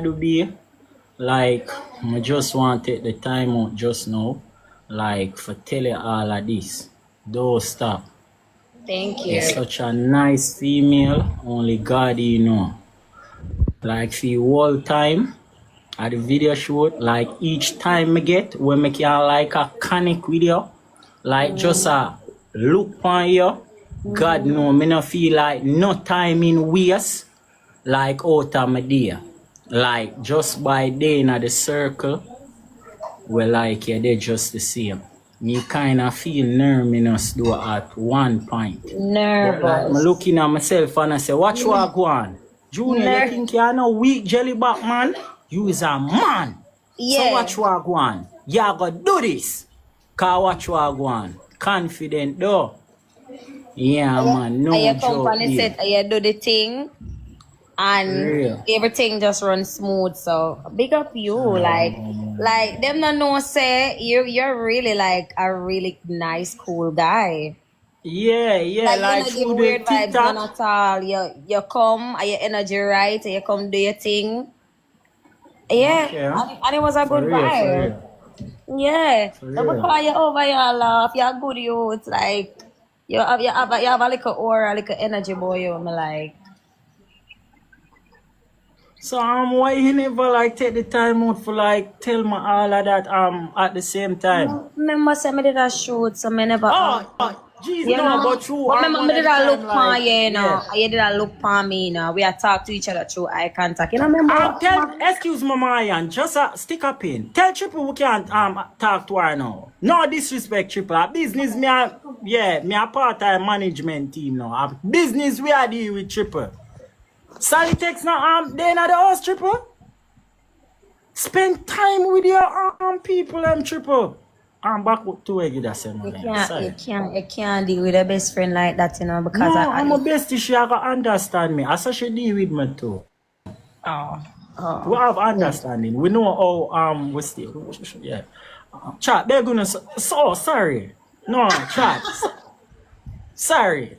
do be like I just want to take the time out just now, like for tell you all of this. Don't stop. Thank You're you. such a nice female, only God you know. Like for the whole time at the video shoot, like each time I get when I can like a conic video, like just a look on you. God know me no feel like no time in waste, like out of my day. Like just by day in the circle, we like yeah, they just the same. Me kind of feel nervous though at one point. But like I'm Nervous. looking at myself and I say, watch what go on. Junior, you Ner- think you're no weak jelly back man? You is a man. So Yeah. watch what go on. You gotta do this. Cause watch what go on. Confident though. Yeah man, no And your joke company there. said you do the thing and Real. everything just runs smooth. So big up you. Like them no know say you're really like a really nice, cool guy. Yeah, Like you like not give through the weird vibes none TikTok. at all. You come and your energy right and you come do your thing. Yeah. Okay. And it was a For good real, for vibe. real. Yeah. For So real. because you over your laugh, you're good you. It's like you have a little aura, a little energy boy, you me like. So why you never like take the time out for like tell me all of that at the same time? Remember say me did a shoot, so me never Jeez, you no, know. but you But are remember one me of did the a look time pan like you, you know. yeah. And you did a look pan me, you know. We are talk to each other through eye contact. You know, remember? Excuse me, Marian, just stick a pin. Tell Triple we can't talk to her now. No disrespect, Triple. A business me a part-time management team now. A business we are deal with Triple. Sally text now they in the house, Triple. Spend time with your people, Triple. I'm back to where you that say, You man. can't deal with a best friend like that, you know, because No, I'm a bestie. She have understand me. I saw she deal with me too. We have understanding. We know how we still yeah. Chat, they're gonna so sorry. No, chat. Sorry.